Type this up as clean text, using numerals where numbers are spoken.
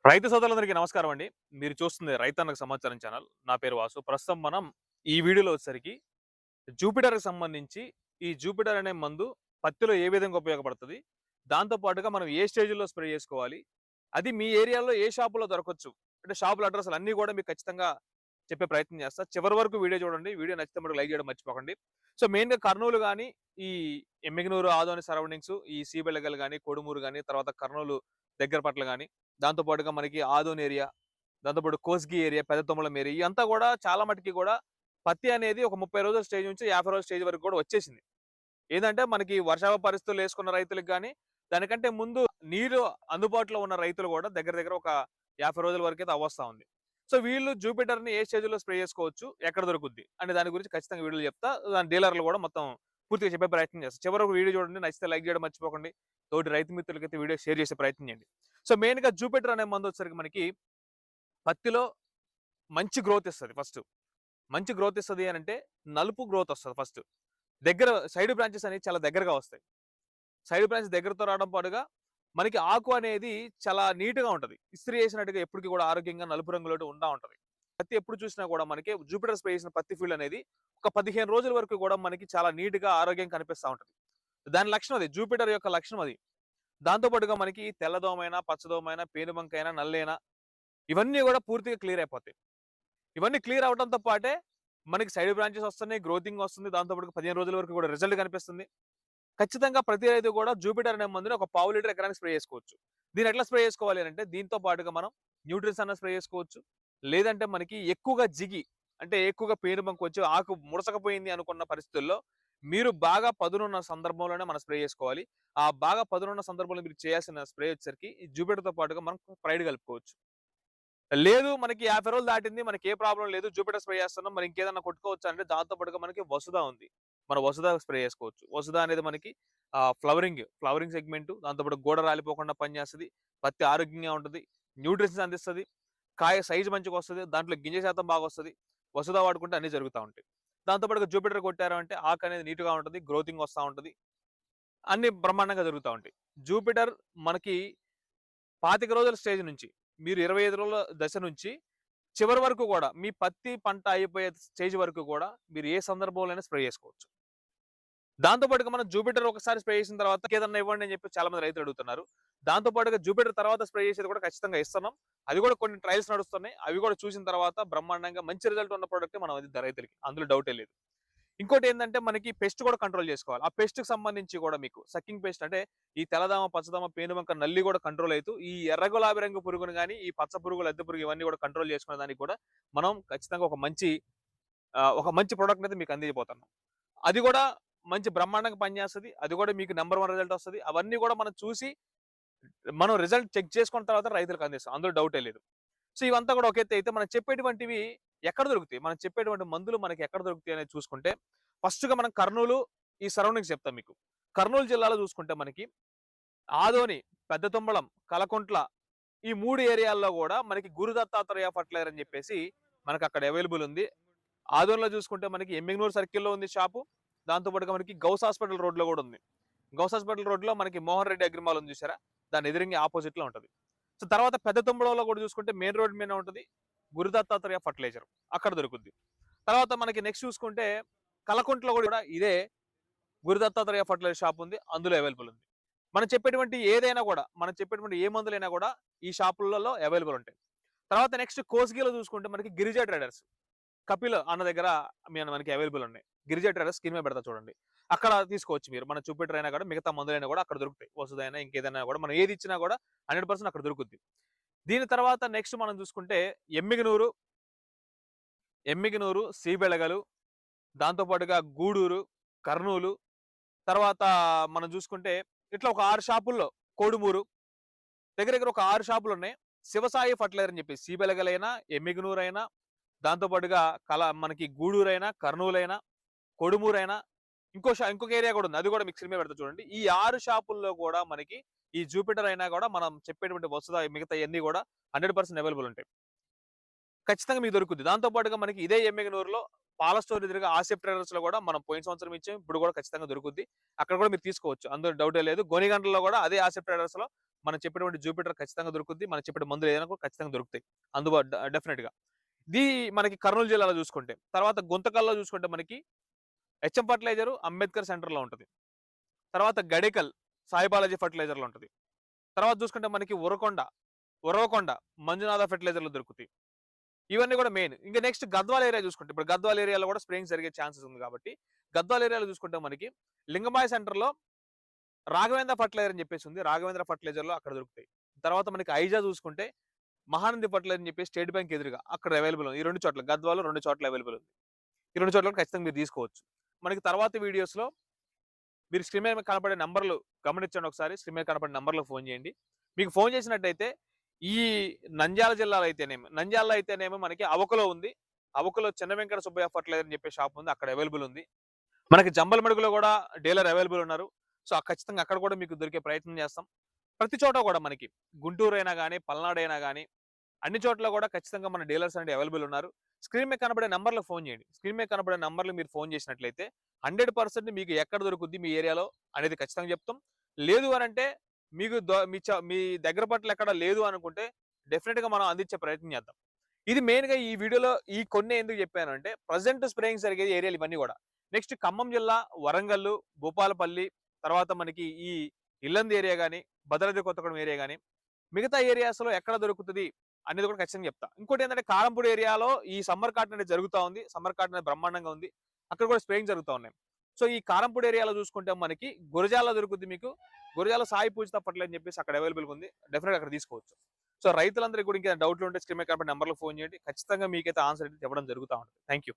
రైతు సోదరులందరికీ నమస్కారం అండి. మీరు చూస్తుంది రైతన్నకు సమాచారం ఛానల్. నా పేరు వాసు. ప్రస్తుతం మనం ఈ వీడియోలో వచ్చేసరికి జూపిటర్‌కి సంబంధించి ఈ జూపిటర్ అనే మందు పత్తిలో ఏ విధంగా ఉపయోగపడుతది? దాంతో పాటుగా మనం ఏ స్టేజ్‌లో స్ప్రే చేసుకోవాలి? అది మీ ఏరియాలో ఏ షాపులో దొరకొచ్చు? అంటే షాపుల అడ్రెస్‌లు అన్నీ కూడా మీకు ఖచ్చితంగా చెప్పే ప్రయత్నం చేస్తా. చివరి వరకు వీడియో చూడండి. వీడియో నచ్చితే మటుకు లైక్ చేయడం మర్చిపోకండి. సో, మెయిన్‌గా కర్నూలు గాని, ఈ ఎమ్మిగనూరు, ఆదోని సరౌండింగ్స్, ఈ సీబెళగల్ గాని, కొడుమూరు గాని, తర్వాత కర్నూలు దగ్గర పట్ల గాని, దాంతో పాటుగా మనకి ఆదోని ఏరియా, దాంతో పాటు కోస్గి ఏరియా, పెద్ద తుమ్మలం ఏరియా ఇయంతా గూడా చాలా మటికి గూడా పత్తి అనేది ఒక 30 రోజుల స్టేజ్ నుంచి 50 రోజుల స్టేజ్ వరకు కూడా వచ్చేసింది. ఏందంటే మనకి వర్షాభ పరిస్థితుల్లో యేసుకున్న రైతులకి గాని, దానికంటే ముందు నీరు అందుబాటులో ఉన్న రైతులు గూడా దగ్గర దగ్గర ఒక 50 రోజుల వరకైతే అవ్వొస్తా ఉంది. సో, వీళ్ళు జూపిటర్‌ని ఏ స్టేజ్‌లో స్ప్రే చేసుకోవచ్చు? ఎక్కడ దొరుకుద్ది? అనే దాని గురించి ఖచ్చితంగా వీడియోలో చెప్తా. దాని డీలర్లు గూడా మొత్తం పూర్తిగా చెప్పే ప్రయత్నం చేస్తా. చివరి వరకు వీడియో చూడండి. నచ్చితే లైక్ చేయడం మర్చిపోకండి. తోటి రైతు మిత్రులకైతే వీడియో షేర్ చేసే ప్రయత్నం చేయండి. సో, మెయిన్‌గా జూపిటర్ అనే మందొచ్చేసరికి మనకి పత్తిలో మంచి గ్రోత్ ఇస్తది ఫస్ట్. మంచి గ్రోత్ ఇస్తది అనంటే నలుపు గ్రోత్ వస్తది ఫస్ట్. దగ్గర సైడ్ బ్రాంచెస్ అనేవి చాలా దగ్గరగా వస్తాయి. సైడ్ బ్రాంచ్ దగ్గరతో రావడం పాటుగా మనకి ఆకు అనేది చాలా నీట్‌గా ఉంటది. ఇస్త్రీ చేసినట్టుగా ఎప్పటికి కూడా ఆరోగ్యంగా నలుపు రంగులోటి ఉంటా ఉంటది. పత్తి ఎప్పుడు చూసినా కూడా మనకి జూపిటర్ స్ప్రే చేసిన పత్తి ఫీల్డ్ అనేది ఒక 15 రోజుల వరకు కూడా మనకి చాలా నీట్‌గా ఆరోగ్యంగా కనిపిస్తా ఉంటది. దాని లక్షణం అది. జూపిటర్ యొక్క లక్షణం అది. దాంతో పాటుగా మనకి తెల్లదోమైనా, పచ్చదోమైనా, పేనుబంకైనా, నల్లైనా ఇవన్నీ గూడా పూర్తిగా క్లియర్ అయిపోతాయి. ఇవన్నీ క్లియర్ అవ్వడంతో పాటే మనకి సైడ్ బ్రాంచెస్ వస్తున్నాయి. గ్రోతింగ్ వస్తుంది. దాంతో పాటుగా 15 రోజుల వరకు కూడా రిజల్ట్ కనిపిస్తుంది. ఖచ్చితంగా ప్రతి రైతు కూడా జూపిటర్ అనే మందుని ఒక పావు లీటర్ ఎకరానికి స్ప్రే చేసుకోవచ్చు. దీన్ని ఎట్లా స్ప్రే చేసుకోవాలి అనంటే దీంతో పాటుగా మనం న్యూట్రిల్స్ అన్నా స్ప్రే చేసుకోవచ్చు. లేదంటే మనకి ఎక్కువగా జిగి అంటే ఎక్కువగా పేనుబంక వచ్చి ఆకు ముడసకపోయింది అనుకున్న పరిస్థితుల్లో మీరు బాగా పదునున్న సందర్భంలోనే మనం స్ప్రే చేసుకోవాలి. ఆ బాగా పదునున్న సందర్భంలో మీరు చేయాల్సిన స్ప్రే వచ్చేసరికి ఈ జూపిటర్‌తో పాటుగా మనం ప్రైడ్ కలుపుకోవచ్చు. లేదు మనకి 50 రోజులు దాటింది. మనకి ఏ ప్రాబ్లమ్ లేదు. జూపిటర్ స్ప్రే చేస్తున్నాం. మరి ఇంకేదన్నా కొట్టుకోవచ్చా అంటే దాంతో పాటుగా మనకి వసుధ ఉంది. మన వసుధ స్ప్రే చేసుకోవచ్చు. వసుధ అనేది మనకి ఫ్లవరింగ్ సెగ్మెంట్ దాంతో పాటు గోడ రాలిపోకుండా పనిచేస్తది. పత్తి ఆరోగ్యంగా ఉంటది. న్యూట్రిషన్స్ అందిస్తది. కాయ సైజ్ మంచిగొస్తది. దాంట్లో గింజ శాతం బాగొస్తది. వసుధ వాడుకుంటే అన్నీ జరుగుతా ఉంటాయి. దాంతో పాటుగా జూపిటర్ కొట్టారు అంటే ఆకు అనేది నీట్‌గా ఉంటది. గ్రోతింగ్ వస్తా ఉంటది. అన్నీ బ్రహ్మాండంగా జరుగుతా ఉంటాయి. జూపిటర్ మనకి 25 రోజుల స్టేజ్ నుంచి మీరు 25 రోజుల దశ నుంచి చివరి వరకు గూడా మీ పత్తి పంట అయిపోయే స్టేజ్ వరకు గూడా మీరు ఏ సందర్భంలోనైనా స్ప్రే చేసుకోవచ్చు. దాంతో పాటుగా మనం జూపిటర్ ఒకసారి స్ప్రే చేసిన తర్వాత ఇంకేదన్నా ఇవ్వండి అని చెప్పి చాలా మంది రైతులు అడుగుతున్నారు. దాంతో పాటుగా జూపిటర్ తర్వాత స్ప్రే చేసేది కూడా ఖచ్చితంగా ఇస్తున్నాం. అది కూడా కొన్ని ట్రయల్స్ నడుస్తున్నాయి. అవి కూడా చూసిన తర్వాత బ్రహ్మాండంగా మంచి రిజల్ట్ ఉన్న ప్రొడక్టే మనం అది రైతులకి. అందులో డౌటే లేదు. ఇంకోటేందంటే మనకి పెస్ట్ కూడా కంట్రోల్ చేసుకోవాలి. ఆ పెస్ట్‌కి సంబంధించి కూడా మీకు సక్కింగ్ పెస్ట్ అంటే ఈ తెల్లదోమ, పచ్చదోమ, పేనుబంక, నల్లి కూడా కంట్రోల్ అయితూ ఈ ఎర్ర గులాబీ రంగు పురుగుని గాని, ఈ పచ్చ పురుగు, లద్దె పురుగు ఇవన్నీ కూడా కంట్రోల్ చేసుకునే దానికి కూడా మనం ఖచ్చితంగా ఒక మంచి ప్రొడక్ట్‌నయితే మీకు అందియబోతున్నాం. అది కూడా మంచి బ్రహ్మాండంగా పనిచేస్తది. అది కూడా మీకు నంబర్ 1 రిజల్ట్ వస్తది. అవన్నీ కూడా మనం చూసి మనం రిజల్ట్ చెక్ చేసుకున్న తర్వాత రైతులకు అందిస్తాం. అందులో డౌటే లేదు. సో, ఇవంతా కూడా ఒక ఎత్తయితే మనం చెప్పేటువంటివి ఎక్కడ దొరుకుతాయి? మనం చెప్పేటువంటి మందులు మనకి ఎక్కడ దొరుకుతాయి అనేది చూసుకుంటే, ఫస్ట్‌గా మనం కర్నూలు, ఈ సరౌండింగ్స్ చెప్తాం మీకు. కర్నూలు జిల్లాలో చూసుకుంటే మనకి ఆదోని, పెద్ద తుమ్మలం, కలకుంట్ల ఈ 3 ఏరియాల్లో గూడా మనకి గురు దత్తాత్రేయ ఫర్టిలైజర్ అని జెప్పేసి మనకక్కడ అవైలబుల్ ఉంది. ఆదోనిలో చూసుకుంటే మనకి ఎమ్మిగనూరు సర్కిల్‌లో ఉంది షాపు. దాంతో పాటుగా మనకి గౌస్ హాస్పిటల్ రోడ్‌లో గూడా ఉంది. గౌస్ హాస్పిటల్ రోడ్‌లో మనకి మోహన్ రెడ్డి అగ్రిమాల్ ఉంది చూసారా? దాని ఎదురుంగా అపోజిట్‌లో ఉంటది. సో, తర్వాత పెద్ద తుమ్మలంలో కూడా చూసుకుంటే మెయిన్ రోడ్ మీదనే ఉంటది. గురు దత్తాత్రేయ ఫర్టిలైజర్ అక్కడ దొరుకుద్ది. తర్వాత మనకి నెక్స్ట్ చూసుకుంటే కలకుంటలో కూడా ఇదే గురు దత్తాత్రేయ ఫర్టిలైజర్ షాప్ ఉంది. అందులో అవైలబుల్ ఉంది. మనం చెప్పేటువంటి ఏ మందులైనా కూడా ఈ షాపులలో అవైలబుల్ ఉంటాయి. తర్వాత నెక్స్ట్ కోస్గిలో చూసుకుంటే మనకి గిరిజా ట్రేడర్స్. కపిల్ అన్న దగ్గర మనకి అవైలబుల్ ఉన్నాయి. గిరిజా ట్రేడర్స్ స్క్రీన్ మీద పెడతా చూడండి. అక్కడ తీసుకోవచ్చు మీరు. మన జూపిటర్ అయినా కూడా మిగతా మందులైనా కూడా అక్కడ దొరుకుతాయి. వసుధైనా ఇంకేదైనా కూడా మనం ఏది ఇచ్చినా కూడా 100% అక్కడ దొరుకుద్ది. దీని తర్వాత నెక్స్ట్ మనం చూసుకుంటే ఎమ్మిగనూరు, సి. బెళగలు, దాంతో పాటుగా గూడూరు, కర్నూలు, తర్వాత మనం చూసుకుంటే ఇట్లా ఒక 6 షాపుల్లో కోడుమూరు దగ్గర దగ్గర ఒక 6 షాపులున్నాయి. శివసాయి ఫర్టిలైజర్ అని చెప్పి సి. బెళగలైనా, ఎమ్మిగనూరైనా, దాంతో పాటుగా మనకి గూడూరైనా, కర్నూలైనా, కొడుమూరైనా ఇంకొక ఏరియా కూడా ఉంది. అది కూడా మీకు స్క్రీన్ మీద పెడతా చూడండి. ఈ 6 షాపుల్లో కూడా మనకి ఈ జూపిటర్ అయినా కూడా మనం చెప్పేటువంటి వస్తుద మిగతాయన్నీ కూడా 100% అవైలబుల్ ఉంటాయి. ఖచ్చితంగా మీకు దొరుకుద్ది. దాంతో పాటుగా మనకి ఇదే ఎమ్మిగనూరులో పాల స్టోర్ ఎదురుగా ఆసిఫ్ ట్రేడర్స్‌లో కూడా మనం పోయిన సంవత్సరం ఇచ్చాం. ఇప్పుడు కూడా ఖచ్చితంగా దొరుకుద్ది. అక్కడ కూడా మీరు తీసుకోవచ్చు. అందులో డౌటే లేదు. గోనిగంటలో కూడా అదే ఆసిఫ్ ట్రేడర్స్‌లో మనం చెప్పినటువంటి జూపిటర్ ఖచ్చితంగా దొరుకుద్ది. మనం చెప్పిన మందులు ఏదైనా కూడా ఖచ్చితంగా దొరుకుతాయి. డెఫినిట్‌గా. ఇది మనకి కర్నూలు జిల్లాలో చూసుకుంటే. తర్వాత గుంతకల్‌లో చూసుకుంటే మనకి హెచ్ఎం ఫర్టిలైజర్ అంబేద్కర్ సెంటర్‌లో ఉంటది. తర్వాత గడేకల్ సాయి బాలాజీ ఫర్టిలైజర్‌లో ఉంటది. తర్వాత చూసుకుంటే మనకి ఉరవకొండ మంజునాథ ఫెర్టిలైజర్‌లో దొరుకుతాయి. ఇవన్నీ కూడా మెయిన్. ఇంక నెక్స్ట్ గద్వాల ఏరియా చూసుకుంటే, ఇప్పుడు గద్వాల ఏరియాలో కూడా స్ప్రేయింగ్ జరిగే ఛాన్సెస్ ఉంది కాబట్టి, గద్వాల ఏరియాలో చూసుకుంటే మనకి లింగమాయ సెంటర్‌లో రాఘవేంద్ర ఫర్టిలైజర్ అని చెప్పేసి ఉంది. రాఘవేంద్ర ఫర్టిలైజర్‌లో అక్కడ దొరుకుతాయి. తర్వాత మనకి ఐజా చూసుకుంటే మహానంది ఫర్టిలైజర్ అని చెప్పి స్టేట్ బ్యాంక్ ఎదురుగా అక్కడ అవైలబుల్ ఉంది. ఈ 2 చోట్ల గద్వాలో 2 చోట్ల అవైలబుల్ ఉంది. ఈ 2 చోట్ల ఖచ్చితంగా మీరు తీసుకోవచ్చు. మనకి తర్వాత వీడియోస్‌లో మీరు స్క్రీన్ మీద కనపడే నంబర్‌లు గమనించండి ఒకసారి. స్క్రీన్ మీద కనపడే నంబర్‌లకు ఫోన్ చేయండి. మీకు ఫోన్ చేసినట్టయితే ఈ నంద్యాల జిల్లాలో నంద్యాలలో అయితేనేమో మనకి అవకలో ఉంది. అవకలో చిన్న వెంకట సుబ్బయ్య ఫర్టిలైజర్ అని చెప్పే షాప్ ఉంది. అక్కడ అవైలబుల్ ఉంది. మనకి జంబలమడుగులో కూడా డీలర్ అవైలబుల్ ఉన్నారు. సో, ఖచ్చితంగా అక్కడ కూడా మీకు దొరికే ప్రయత్నం చేస్తాం. ప్రతి చోట కూడా మనకి గుంటూరు అయినా గాని, పల్నాడు అయినా గాని అన్ని చోట్ల కూడా ఖచ్చితంగా మన డీలర్స్ అనేవి అవైలబుల్ ఉన్నారు. స్క్రీన్ మీద కనబడే నంబర్‌లకు ఫోన్ చేయండి. స్క్రీన్ మీద కనబడే నంబర్‌లకు మీరు ఫోన్ చేసినట్లయితే 100% మీకు ఎక్కడ దొరుకుద్ది మీ ఏరియాలో అనేది ఖచ్చితంగా చెప్తాం. లేదు అనంటే మీకు మీ దగ్గర పట్ల ఎక్కడ లేదు అనుకుంటే డెఫినిట్‌గా మనం అందించే ప్రయత్నం చేద్దాం. ఇది మెయిన్‌గా ఈ వీడియోలో ఈ కొన్ని ఎందుకు చెప్పానంటే ప్రెజెంట్ స్ప్రేయింగ్ జరిగే ఏరియాలు ఇవన్నీ కూడా. నెక్స్ట్ ఖమ్మం జిల్లా, వరంగల్లు, భూపాలపల్లి, తర్వాత మనకి ఈ ఇల్లందు ఏరియా గాని, భద్రాద్రి కొత్తగూడెం ఏరియా గాని, మిగతా ఏరియాస్‌లో ఎక్కడ దొరుకుతది అనేది కూడా ఖచ్చితంగా చెప్తా. ఇంకోటేంటంటే కారంపూడి ఏరియాలో ఈ సమ్మర్ కాటన్ అనేది జరుగుతా ఉంది. సమ్మర్ కాటన్ అనేది బ్రహ్మాండంగా ఉంది. అక్కడ కూడా స్ప్రేయింగ్ జరుగుతా ఉన్నాయి. సో, ఈ కారంపూడి ఏరియాలో చూసుకుంటే మనకి గురజాలలో దొరుకుద్ది మీకు. గురజాల సాయి పూజిత ఫర్టిలైజర్ అని చెప్పేసి అక్కడ అవైలబుల్‌గా ఉంది. డెఫినిట్‌గా అక్కడ తీసుకోవచ్చు. సో, రైతులందరికీ కూడా ఇంకేమైనా డౌట్‌లు ఉంటే స్క్రీన్ మీద కనపడే నంబర్‌లకు ఫోన్ చేయండి. ఖచ్చితంగా మీకైతే ఆన్సర్ అయితే ఇవ్వడం జరుగుతా ఉంటది. Thank you.